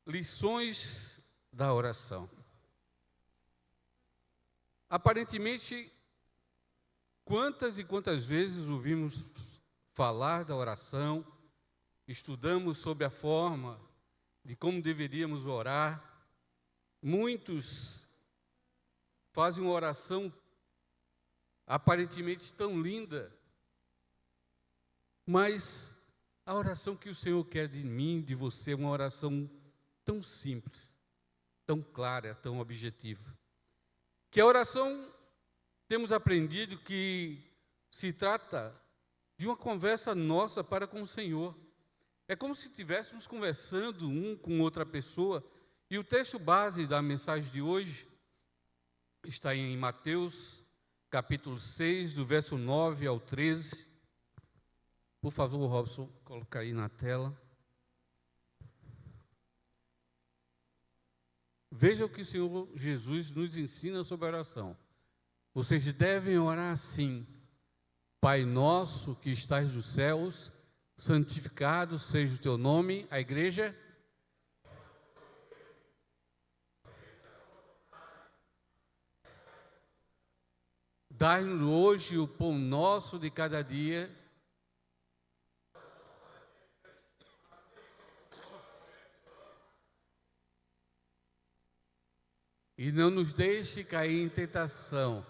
Lições da oração. Aparentemente, quantas e quantas vezes ouvimos falar da oração, estudamos sobre a forma de como deveríamos orar. Muitos fazem uma oração aparentemente tão linda, mas a oração que o Senhor quer de mim, de você, é uma oração tão simples, tão clara, tão objetiva. Que a oração, temos aprendido que se trata de uma conversa nossa para com o Senhor. É como se estivéssemos conversando um com outra pessoa. E o texto base da mensagem de hoje está em Mateus, capítulo 6, do verso 9 ao 13. Por favor, Robson, coloca aí na tela. Veja o que o Senhor Jesus nos ensina sobre a oração. Vocês devem orar assim: Pai nosso que estás nos céus, santificado seja o teu nome. A igreja? Dai-nos hoje o pão nosso de cada dia. E não nos deixe cair em tentação,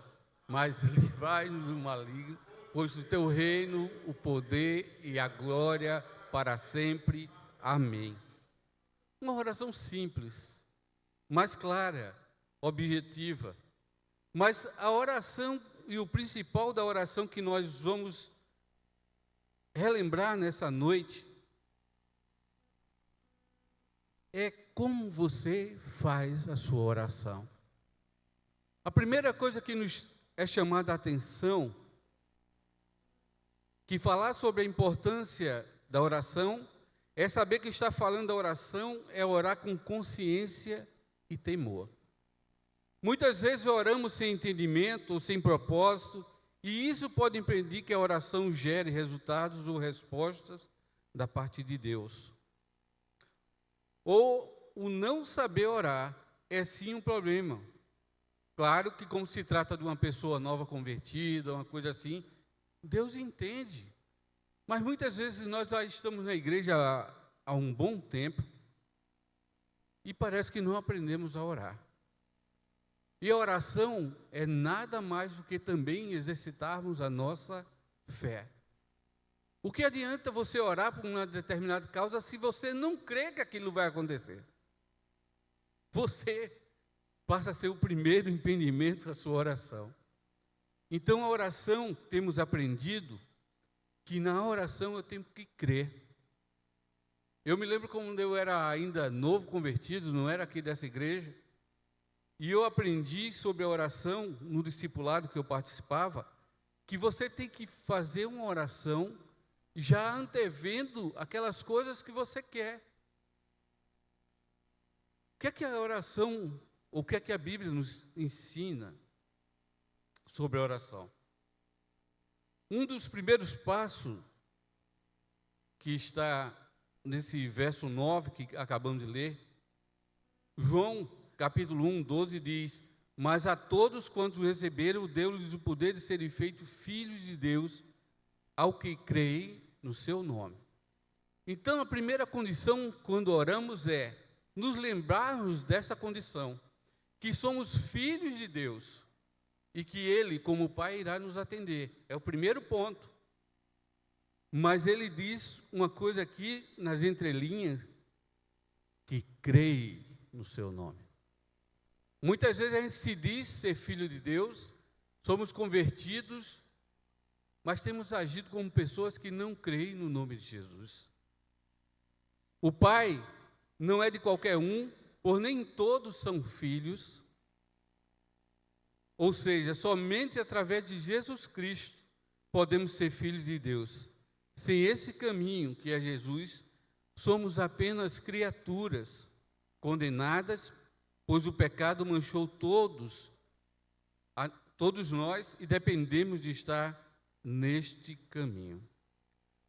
mas livrai-nos do maligno, pois o teu reino, o poder e a glória para sempre. Amém. Uma oração simples, mas clara, objetiva. Mas a oração e o principal da oração que nós vamos relembrar nessa noite é como você faz a sua oração. A primeira coisa que nos é chamada a atenção, que falar sobre a importância da oração, é saber que está falando da oração, é orar com consciência e temor. Muitas vezes oramos sem entendimento ou sem propósito, e isso pode impedir que a oração gere resultados ou respostas da parte de Deus. Ou o não saber orar é sim um problema. Claro que, como se trata de uma pessoa nova convertida, uma coisa assim, Deus entende. Mas muitas vezes nós já estamos na igreja há um bom tempo e parece que não aprendemos a orar. E a oração é nada mais do que também exercitarmos a nossa fé. O que adianta você orar por uma determinada causa se você não crê que aquilo vai acontecer? Você passa a ser o primeiro impedimento da sua oração. Então, a oração, temos aprendido que na oração eu tenho que crer. Eu me lembro quando eu era ainda novo convertido, não era aqui dessa igreja, e eu aprendi sobre a oração no discipulado que eu participava, que você tem que fazer uma oração já antevendo aquelas coisas que você quer. O que é que a oração, ou o que é que a Bíblia nos ensina sobre a oração? Um dos primeiros passos que está nesse verso 9 que acabamos de ler, João capítulo 1, 12 diz: mas a todos quantos receberam, deu-lhes o poder de serem feitos filhos de Deus, ao que creem no seu nome. Então, a primeira condição quando oramos é nos lembrarmos dessa condição, que somos filhos de Deus e que Ele, como Pai, irá nos atender. É o primeiro ponto. Mas Ele diz uma coisa aqui nas entrelinhas, que creio no seu nome. Muitas vezes a gente se diz ser filho de Deus, somos convertidos, mas temos agido como pessoas que não creem no nome de Jesus. O Pai não é de qualquer um, por nem todos são filhos, ou seja, somente através de Jesus Cristo podemos ser filhos de Deus. Sem esse caminho que é Jesus, somos apenas criaturas condenadas, pois o pecado manchou todos nós e dependemos de estar neste caminho.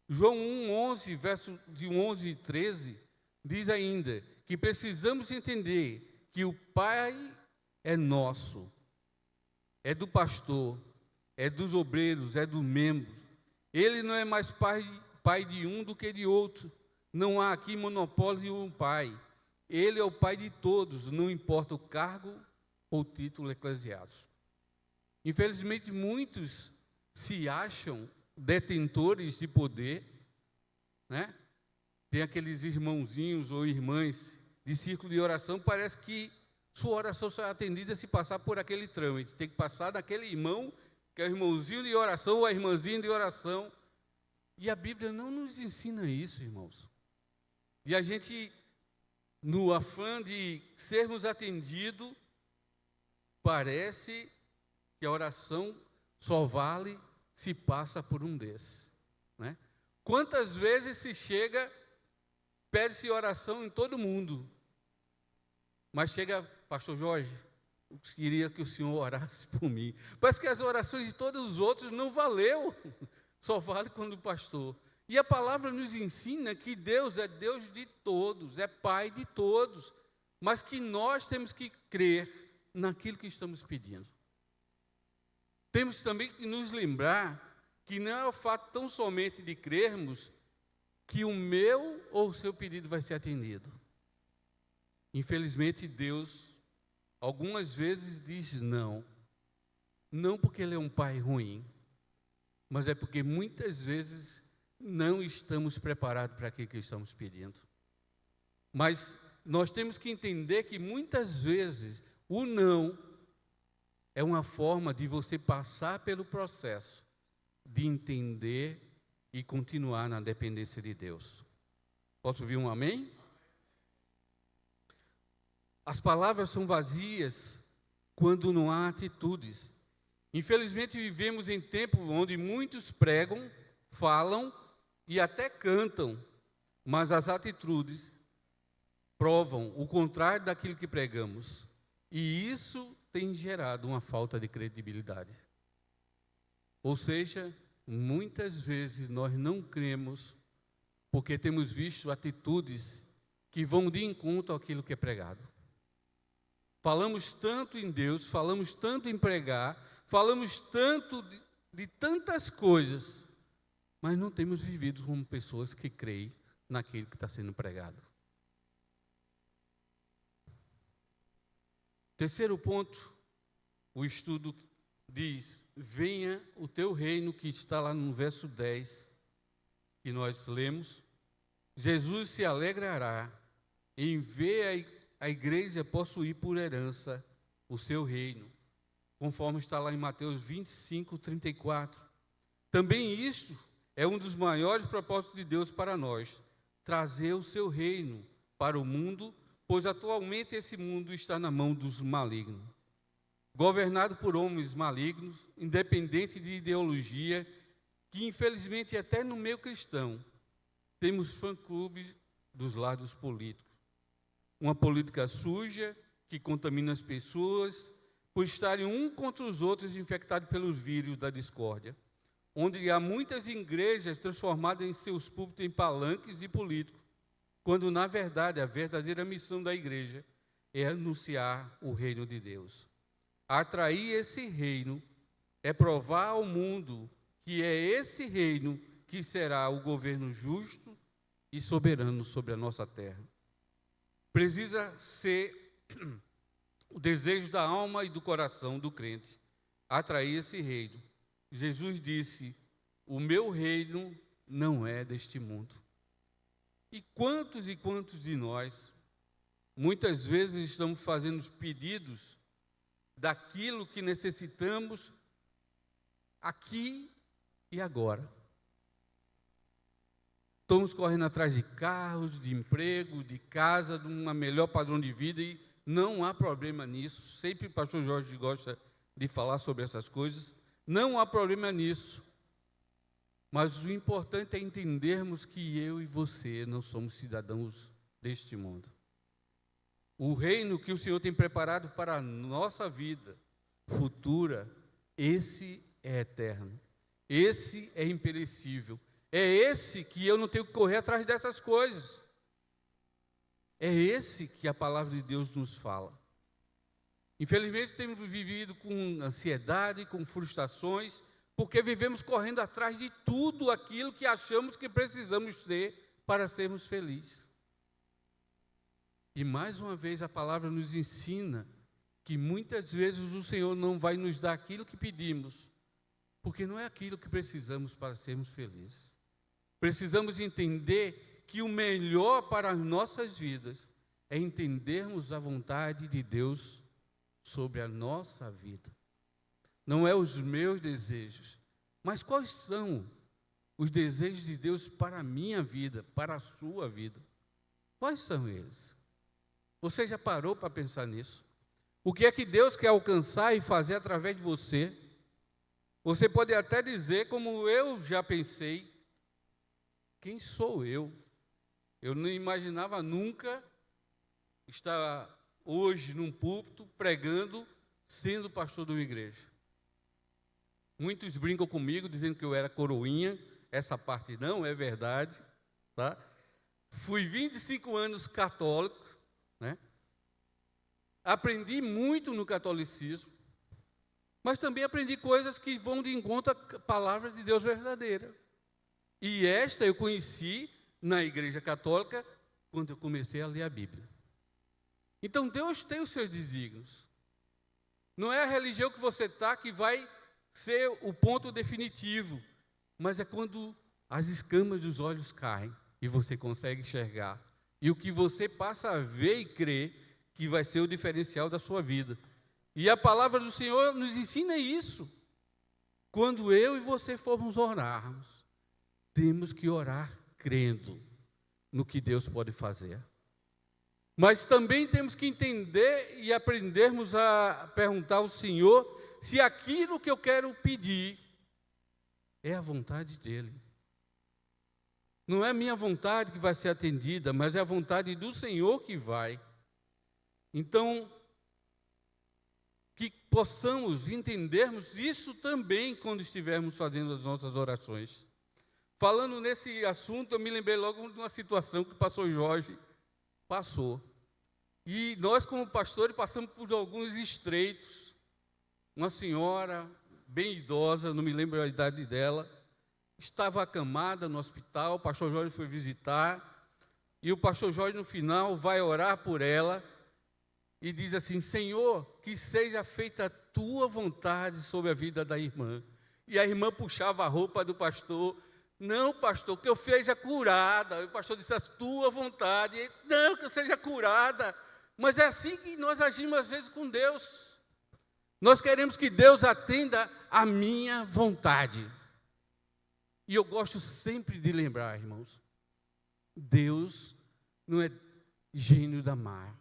João 1, 11, verso de 11 e 13, diz ainda que precisamos entender que o Pai é nosso, é do pastor, é dos obreiros, é dos membros. Ele não é mais pai de um do que de outro. Não há aqui monopólio de um pai. Ele é o pai de todos, não importa o cargo ou título eclesiástico. Infelizmente, muitos se acham detentores de poder, né? Tem aqueles irmãozinhos ou irmãs de círculo de oração, parece que sua oração só é atendida se passar por aquele trâmite. Tem que passar daquele irmão, que é o irmãozinho de oração ou a irmãzinha de oração. E a Bíblia não nos ensina isso, irmãos. E a gente, no afã de sermos atendidos, parece que a oração só vale se passa por um desses, né? Quantas vezes se chega, pede-se oração em todo mundo, mas chega, pastor Jorge, eu queria que o senhor orasse por mim. Parece que as orações de todos os outros não valeu, só vale quando o pastor. E a palavra nos ensina que Deus é Deus de todos, é Pai de todos, mas que nós temos que crer naquilo que estamos pedindo. Temos também que nos lembrar que não é o fato tão somente de crermos que o meu ou o seu pedido vai ser atendido. Infelizmente, Deus, algumas vezes diz não. Não porque Ele é um pai ruim, mas é porque muitas vezes não estamos preparados para aquilo que estamos pedindo. Mas nós temos que entender que muitas vezes o não é uma forma de você passar pelo processo de entender e continuar na dependência de Deus. Posso ouvir um amém? As palavras são vazias quando não há atitudes. Infelizmente, vivemos em tempo onde muitos pregam, falam e até cantam, mas as atitudes provam o contrário daquilo que pregamos. E isso tem gerado uma falta de credibilidade. Ou seja, muitas vezes nós não cremos porque temos visto atitudes que vão de encontro àquilo que é pregado. Falamos tanto em Deus, falamos tanto em pregar, falamos tanto de tantas coisas, mas não temos vivido como pessoas que creem naquilo que está sendo pregado. Terceiro ponto, o estudo diz: venha o teu reino, que está lá no verso 10, que nós lemos. Jesus se alegrará em ver a igreja possuir por herança o seu reino, conforme está lá em Mateus 25, 34. Também isto é um dos maiores propósitos de Deus para nós, trazer o seu reino para o mundo, pois atualmente esse mundo está na mão dos malignos, governado por homens malignos, independente de ideologia, que infelizmente até no meio cristão temos fã-clubes dos lados políticos. Uma política suja que contamina as pessoas por estarem um contra os outros infectados pelos vírus da discórdia, onde há muitas igrejas transformadas em seus púlpitos em palanques de políticos, quando na verdade a verdadeira missão da igreja é anunciar o reino de Deus. Atrair esse reino é provar ao mundo que é esse reino que será o governo justo e soberano sobre a nossa terra. Precisa ser o desejo da alma e do coração do crente, atrair esse reino. Jesus disse: o meu reino não é deste mundo. E quantos de nós, muitas vezes estamos fazendo pedidos daquilo que necessitamos aqui e agora. Estamos correndo atrás de carros, de emprego, de casa, de um melhor padrão de vida, e não há problema nisso. Sempre o pastor Jorge gosta de falar sobre essas coisas. Não há problema nisso. Mas o importante é entendermos que eu e você não somos cidadãos deste mundo. O reino que o Senhor tem preparado para a nossa vida futura, esse é eterno, esse é imperecível, é esse que eu não tenho que correr atrás dessas coisas. É esse que a palavra de Deus nos fala. Infelizmente, temos vivido com ansiedade, com frustrações, porque vivemos correndo atrás de tudo aquilo que achamos que precisamos ter para sermos felizes. E mais uma vez a palavra nos ensina que muitas vezes o Senhor não vai nos dar aquilo que pedimos, porque não é aquilo que precisamos para sermos felizes. Precisamos entender que o melhor para as nossas vidas é entendermos a vontade de Deus sobre a nossa vida. Não é os meus desejos, mas quais são os desejos de Deus para a minha vida, para a sua vida? Quais são eles? Você já parou para pensar nisso? O que é que Deus quer alcançar e fazer através de você? Você pode até dizer, como eu já pensei, quem sou eu? Eu não imaginava nunca estar hoje num púlpito pregando, sendo pastor de uma igreja. Muitos brincam comigo dizendo que eu era coroinha. Essa parte não é verdade, tá? Fui 25 anos católico, né? Aprendi muito no catolicismo, mas também aprendi coisas que vão de encontro à palavra de Deus verdadeira. E esta eu conheci na Igreja Católica quando eu comecei a ler a Bíblia. Então Deus tem os seus desígnios. Não é a religião que você está que vai ser o ponto definitivo, mas é quando as escamas dos olhos caem e você consegue enxergar. E o que você passa a ver e crer que vai ser o diferencial da sua vida. E a palavra do Senhor nos ensina isso. Quando eu e você formos orarmos, temos que orar crendo no que Deus pode fazer. Mas também temos que entender e aprendermos a perguntar ao Senhor se aquilo que eu quero pedir é a vontade dEle. Não é a minha vontade que vai ser atendida, mas é a vontade do Senhor que vai. Então, que possamos entendermos isso também quando estivermos fazendo as nossas orações. Falando nesse assunto, eu me lembrei logo de uma situação que o pastor Jorge passou. E nós, como pastores, passamos por alguns estreitos. Uma senhora bem idosa, não me lembro a idade dela, estava acamada no hospital, o pastor Jorge foi visitar, e o pastor Jorge, no final, vai orar por ela, e diz assim: Senhor, que seja feita a tua vontade sobre a vida da irmã. E a irmã puxava a roupa do pastor: não, pastor, que eu seja curada. E o pastor disse: a tua vontade. E, não, que eu seja curada. Mas é assim que nós agimos às vezes com Deus. Nós queremos que Deus atenda a minha vontade. E eu gosto sempre de lembrar, irmãos, Deus não é gênio da mar.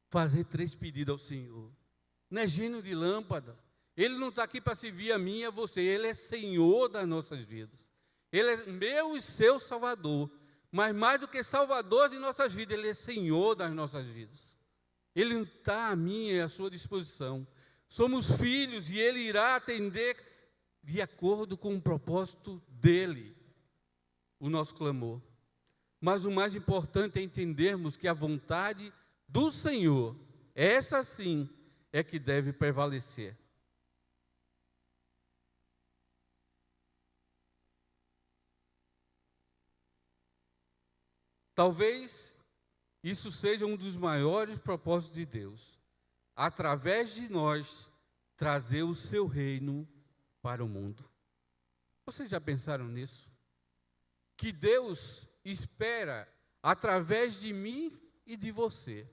Fazer 3 pedidos ao Senhor. Não é gênio de lâmpada. Ele não está aqui para servir a mim e a você. Ele é Senhor das nossas vidas. Ele é meu e seu Salvador. Mas mais do que Salvador de nossas vidas, Ele é Senhor das nossas vidas. Ele está à minha e à sua disposição. Somos filhos e Ele irá atender de acordo com o propósito dEle, o nosso clamor. Mas o mais importante é entendermos que a vontade do Senhor, essa sim, é que deve prevalecer. Talvez isso seja um dos maiores propósitos de Deus, através de nós, trazer o seu reino para o mundo. Vocês já pensaram nisso? Que Deus espera, através de mim e de você,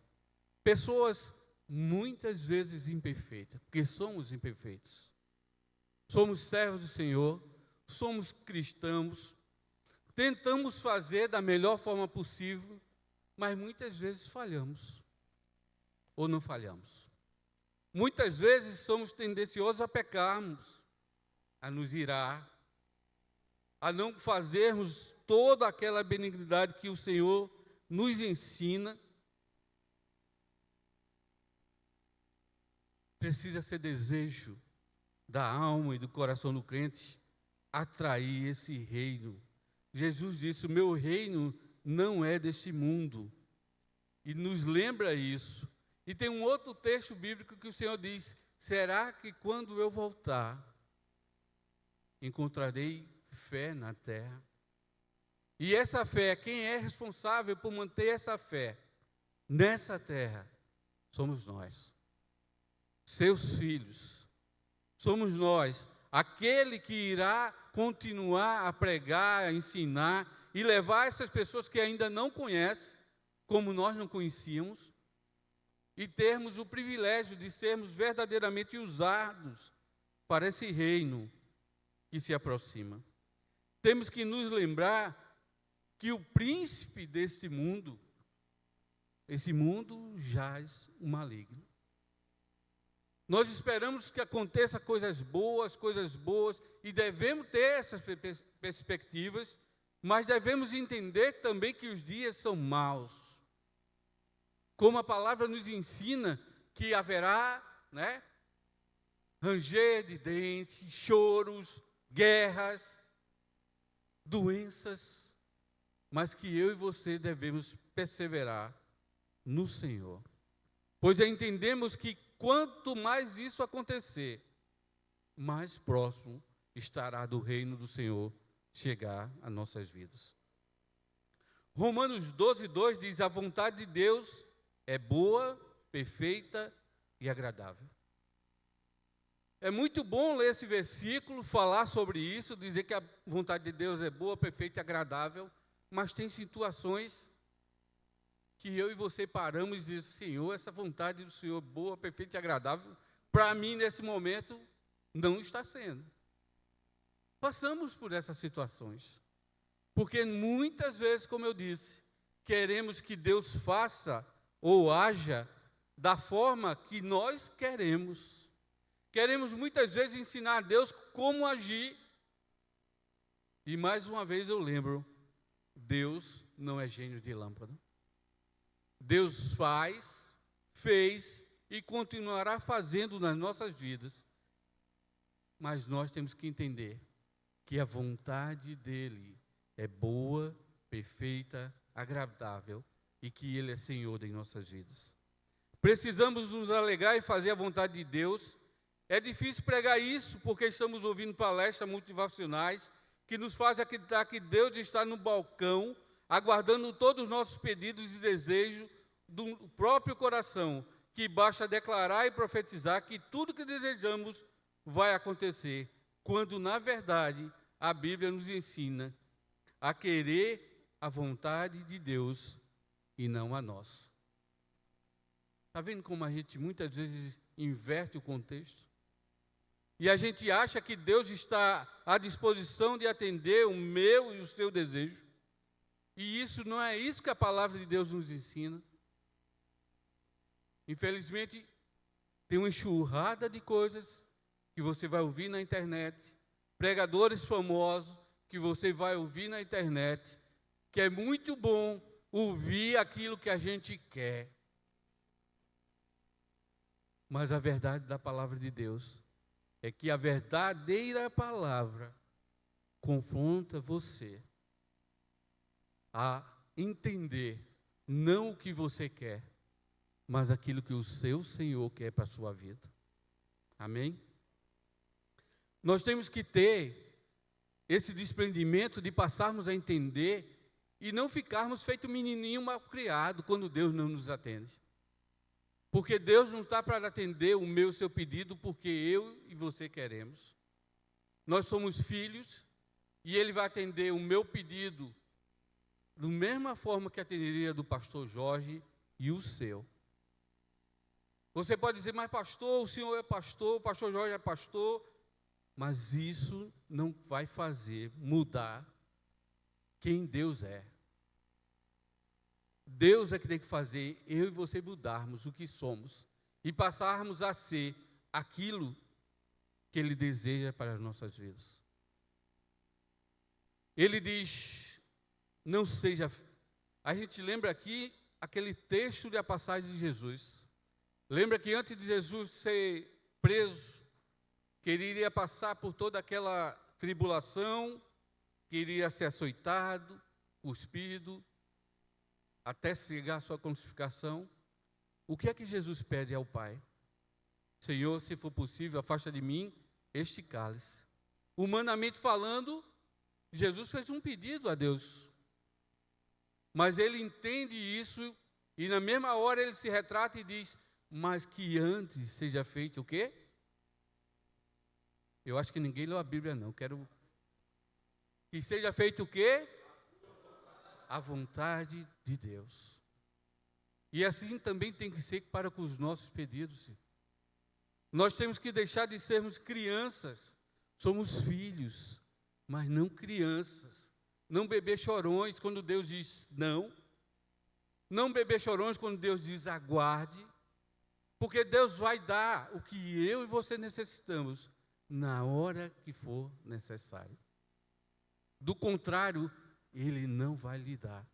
pessoas muitas vezes imperfeitas, porque somos imperfeitos. Somos servos do Senhor, somos cristãos, tentamos fazer da melhor forma possível, mas muitas vezes falhamos, ou não falhamos. Muitas vezes somos tendenciosos a pecarmos, a nos irar, a não fazermos toda aquela benignidade que o Senhor nos ensina. Precisa ser desejo da alma e do coração do crente atrair esse reino. Jesus disse: o meu reino não é deste mundo. E nos lembra isso. E tem um outro texto bíblico que o Senhor diz: será que quando eu voltar, encontrarei fé na terra? E essa fé, quem é responsável por manter essa fé nessa terra? Somos nós, seus filhos. Somos nós, aquele que irá continuar a pregar, a ensinar e levar essas pessoas que ainda não conhecem, como nós não conhecíamos, e termos o privilégio de sermos verdadeiramente usados para esse reino que se aproxima. Temos que nos lembrar que o príncipe desse mundo, esse mundo jaz o maligno. Nós esperamos que aconteça coisas boas, e devemos ter essas perspectivas, mas devemos entender também que os dias são maus. Como a palavra nos ensina que haverá, ranger de dentes, choros, guerras, doenças, mas que eu e você devemos perseverar no Senhor. Pois entendemos que quanto mais isso acontecer, mais próximo estará do reino do Senhor chegar a nossas vidas. Romanos 12:2 diz: a vontade de Deus é boa, perfeita e agradável. É muito bom ler esse versículo, falar sobre isso, dizer que a vontade de Deus é boa, perfeita e agradável, mas tem situações que eu e você paramos e dizemos: Senhor, essa vontade do Senhor boa, perfeita e agradável, para mim nesse momento não está sendo. Passamos por essas situações, porque muitas vezes, como eu disse, queremos que Deus faça ou haja da forma que nós queremos. Queremos muitas vezes ensinar a Deus como agir. E mais uma vez eu lembro, Deus não é gênio de lâmpada. Deus fez e continuará fazendo nas nossas vidas. Mas nós temos que entender que a vontade dEle é boa, perfeita, agradável e que Ele é Senhor em nossas vidas. Precisamos nos alegrar e fazer a vontade de Deus. É difícil pregar isso porque estamos ouvindo palestras motivacionais que nos fazem acreditar que Deus está no balcão, aguardando todos os nossos pedidos e desejos do próprio coração, que basta declarar e profetizar que tudo que desejamos vai acontecer, quando, na verdade, a Bíblia nos ensina a querer a vontade de Deus e não a nossa. Está vendo como a gente muitas vezes inverte o contexto? E a gente acha que Deus está à disposição de atender o meu e o seu desejo. E isso não é isso que a palavra de Deus nos ensina. Infelizmente, tem uma enxurrada de coisas que você vai ouvir na internet, pregadores famosos que você vai ouvir na internet, que é muito bom ouvir aquilo que a gente quer. Mas a verdade da palavra de Deus é que a verdadeira palavra confronta você a entender não o que você quer, mas aquilo que o seu Senhor quer para a sua vida. Amém? Nós temos que ter esse desprendimento de passarmos a entender e não ficarmos feito menininho mal criado quando Deus não nos atende. Porque Deus não está para atender o meu e o seu pedido porque eu e você queremos. Nós somos filhos e Ele vai atender o meu pedido da mesma forma que atenderia do pastor Jorge e o seu. Você pode dizer: mas pastor, o senhor é pastor, o pastor Jorge é pastor, mas isso não vai fazer mudar quem Deus é. Deus é que tem que fazer eu e você mudarmos o que somos e passarmos a ser aquilo que Ele deseja para as nossas vidas. Ele diz: não seja... A gente lembra aqui aquele texto da passagem de Jesus. Lembra que antes de Jesus ser preso, que ele iria passar por toda aquela tribulação, que iria ser açoitado, cuspido, até chegar à sua crucificação, o que é que Jesus pede ao Pai? Senhor, se for possível, afasta de mim este cálice. Humanamente falando, Jesus fez um pedido a Deus. Mas ele entende isso e na mesma hora ele se retrata e diz, mas que antes seja feito o quê? Eu acho que ninguém leu a Bíblia não, quero que seja feito o quê? A vontade de Deus. E assim também tem que ser para com os nossos pedidos. Nós temos que deixar de sermos crianças, somos filhos, mas não crianças. Não bebês chorões quando Deus diz não. Não bebês chorões quando Deus diz aguarde. Porque Deus vai dar o que eu e você necessitamos na hora que for necessário. Do contrário, Ele não vai lhe dar.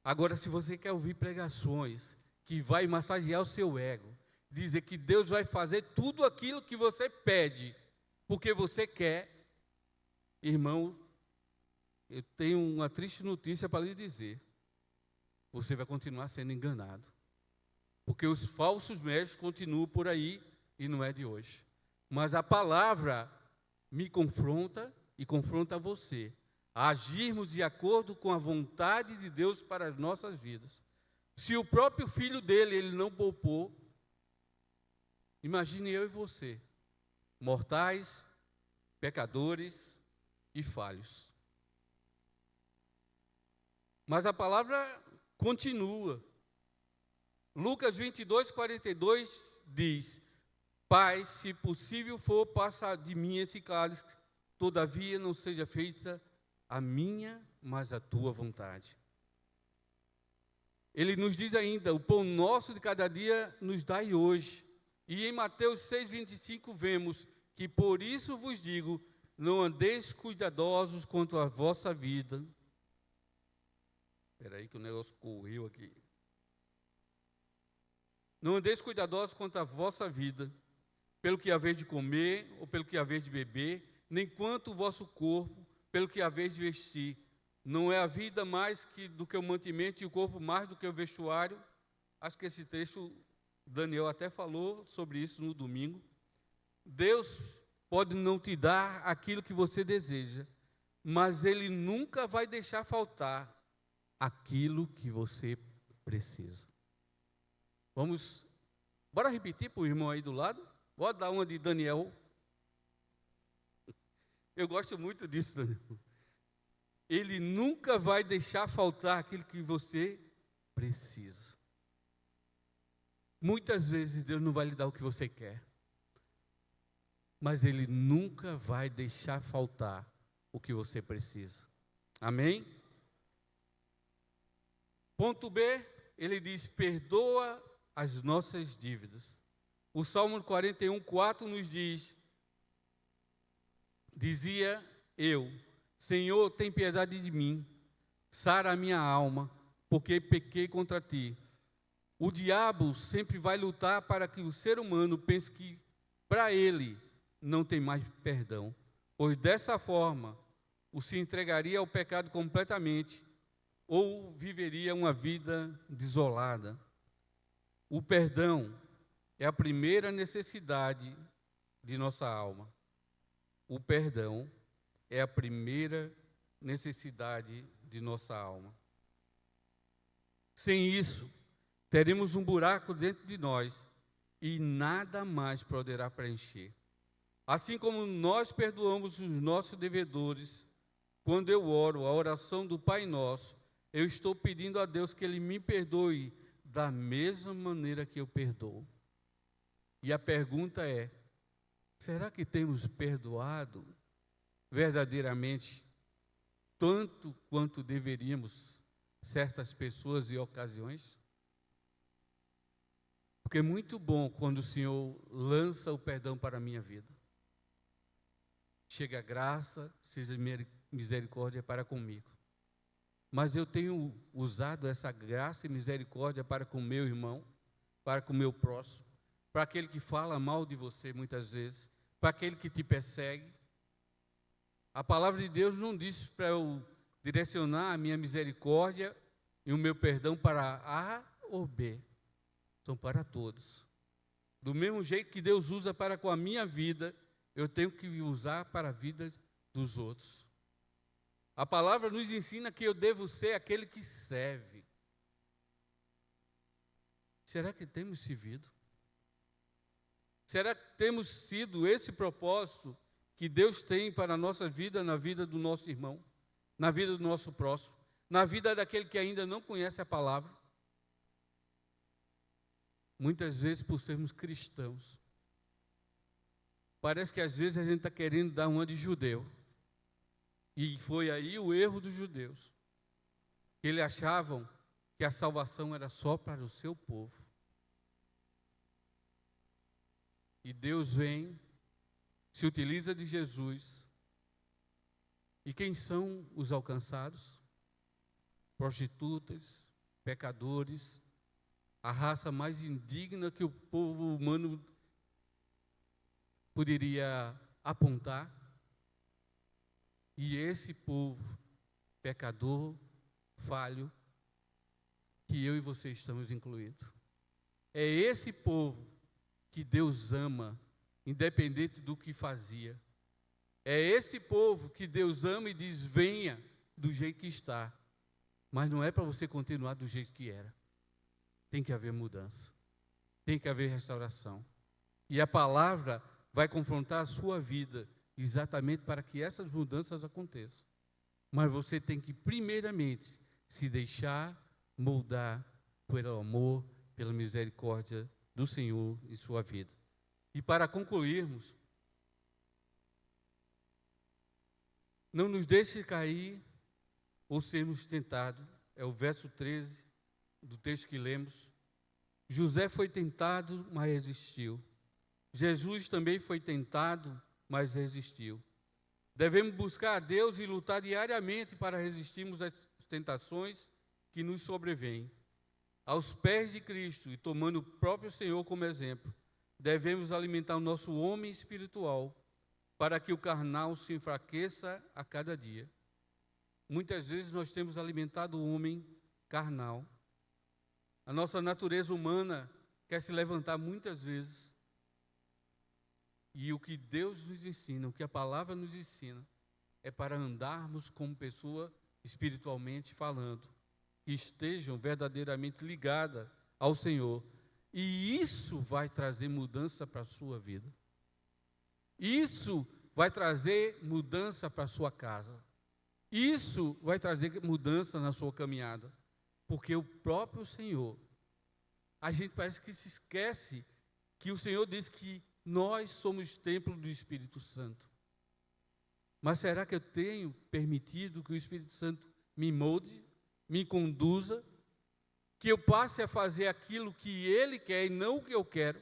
Agora, se você quer ouvir pregações que vai massagear o seu ego, dizer que Deus vai fazer tudo aquilo que você pede, porque você quer, irmão, eu tenho uma triste notícia para lhe dizer. Você vai continuar sendo enganado. Porque os falsos mestres continuam por aí e não é de hoje. Mas a palavra me confronta e confronta você a agirmos de acordo com a vontade de Deus para as nossas vidas. Se o próprio filho dele, ele não poupou, imagine eu e você, mortais, pecadores e falhos. Mas a palavra continua. Lucas 22, 42 diz, Pai, se possível for, passa de mim esse cálice, todavia não seja feita a minha, mas a tua vontade. Ele nos diz ainda, o pão nosso de cada dia nos dai hoje. E em Mateus 6, 25 vemos que por isso vos digo, não andeis cuidadosos quanto à vossa vida. Espera aí que o negócio correu aqui. Não andeis cuidadosos quanto à vossa vida, pelo que haveis de comer ou pelo que haveis de beber, nem quanto o vosso corpo, pelo que haveis de vestir. Não é a vida mais do que o mantimento e o corpo mais do que o vestuário? Acho que esse trecho, Daniel até falou sobre isso no domingo. Deus pode não te dar aquilo que você deseja, mas Ele nunca vai deixar faltar aquilo que você precisa. Bora repetir para o irmão aí do lado? Bora dar uma de Daniel. Eu gosto muito disso, Daniel. Ele nunca vai deixar faltar aquilo que você precisa. Muitas vezes Deus não vai lhe dar o que você quer, mas Ele nunca vai deixar faltar o que você precisa. Amém? Ponto B, ele diz, perdoa as nossas dívidas. O Salmo 41, 4 nos diz, dizia eu, Senhor, tem piedade de mim, sara a minha alma, porque pequei contra ti. O diabo sempre vai lutar para que o ser humano pense que para ele não tem mais perdão, pois dessa forma o se entregaria ao pecado completamente ou viveria uma vida desolada. O perdão é a primeira necessidade de nossa alma. O perdão é a primeira necessidade de nossa alma. Sem isso, teremos um buraco dentro de nós e nada mais poderá preencher. Assim como nós perdoamos os nossos devedores, quando eu oro a oração do Pai Nosso, eu estou pedindo a Deus que Ele me perdoe da mesma maneira que eu perdoo. E a pergunta é, será que temos perdoado verdadeiramente tanto quanto deveríamos certas pessoas e ocasiões? Porque é muito bom quando o Senhor lança o perdão para a minha vida. Chega a graça, seja misericórdia para comigo. Mas eu tenho usado essa graça e misericórdia para com o meu irmão, para com o meu próximo, para aquele que fala mal de você muitas vezes, para aquele que te persegue. A palavra de Deus não diz para eu direcionar a minha misericórdia e o meu perdão para A ou B. São para todos. Do mesmo jeito que Deus usa para com a minha vida, eu tenho que usar para a vida dos outros. A palavra nos ensina que eu devo ser aquele que serve. Será que temos servido? Será que temos sido esse propósito que Deus tem para a nossa vida, na vida do nosso irmão, na vida do nosso próximo, na vida daquele que ainda não conhece a palavra? Muitas vezes, por sermos cristãos, parece que às vezes a gente está querendo dar uma de judeu. E foi aí o erro dos judeus. Eles achavam que a salvação era só para o seu povo. E Deus vem, se utiliza de Jesus. E quem são os alcançados? Prostitutas, pecadores, a raça mais indigna que o povo humano poderia apontar. E esse povo, pecador, falho, que eu e você estamos incluídos. É esse povo que Deus ama, independente do que fazia. É esse povo que Deus ama e diz, venha do jeito que está. Mas não é para você continuar do jeito que era. Tem que haver mudança. Tem que haver restauração. E a palavra vai confrontar a sua vida exatamente para que essas mudanças aconteçam. Mas você tem que, primeiramente, se deixar moldar pelo amor, pela misericórdia do Senhor em sua vida. E para concluirmos, não nos deixe cair ou sermos tentados. É o verso 13 do texto que lemos. José foi tentado, mas resistiu. Jesus também foi tentado, mas resistiu. Devemos buscar a Deus e lutar diariamente para resistirmos às tentações que nos sobrevêm. Aos pés de Cristo e tomando o próprio Senhor como exemplo, devemos alimentar o nosso homem espiritual para que o carnal se enfraqueça a cada dia. Muitas vezes nós temos alimentado o homem carnal. A nossa natureza humana quer se levantar muitas vezes. E o que Deus nos ensina, o que a palavra nos ensina, é para andarmos como pessoa espiritualmente falando, que estejam verdadeiramente ligadas ao Senhor. E isso vai trazer mudança para a sua vida. Isso vai trazer mudança para a sua casa. Isso vai trazer mudança na sua caminhada. Porque o próprio Senhor, a gente parece que se esquece que o Senhor diz que nós somos templo do Espírito Santo. Mas será que eu tenho permitido que o Espírito Santo me molde, me conduza, que eu passe a fazer aquilo que Ele quer e não o que eu quero?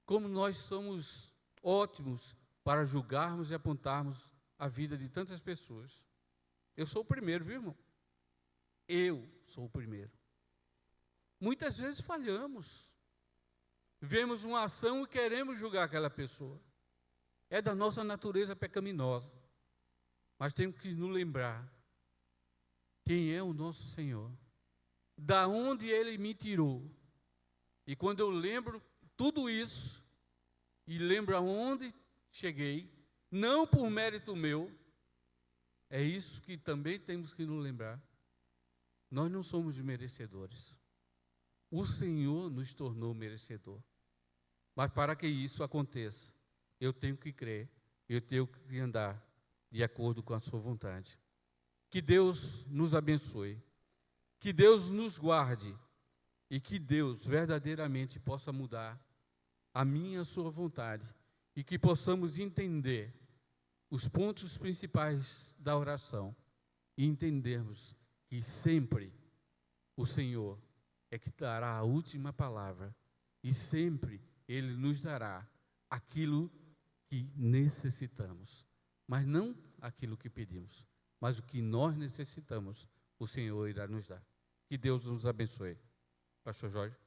Como nós somos ótimos para julgarmos e apontarmos a vida de tantas pessoas. Eu sou o primeiro, viu, irmão? Eu sou o primeiro. Muitas vezes falhamos. Vemos uma ação e queremos julgar aquela pessoa. É da nossa natureza pecaminosa. Mas temos que nos lembrar quem é o nosso Senhor. Da onde Ele me tirou. E quando eu lembro tudo isso, e lembro aonde cheguei, não por mérito meu, é isso que também temos que nos lembrar. Nós não somos merecedores. O Senhor nos tornou merecedor. Mas para que isso aconteça, eu tenho que crer, eu tenho que andar de acordo com a sua vontade. Que Deus nos abençoe, que Deus nos guarde e que Deus verdadeiramente possa mudar a minha e a sua vontade e que possamos entender os pontos principais da oração e entendermos que sempre o Senhor é que dará a última palavra e sempre Ele nos dará aquilo que necessitamos, mas não aquilo que pedimos, mas o que nós necessitamos, o Senhor irá nos dar. Que Deus nos abençoe. Pastor Jorge.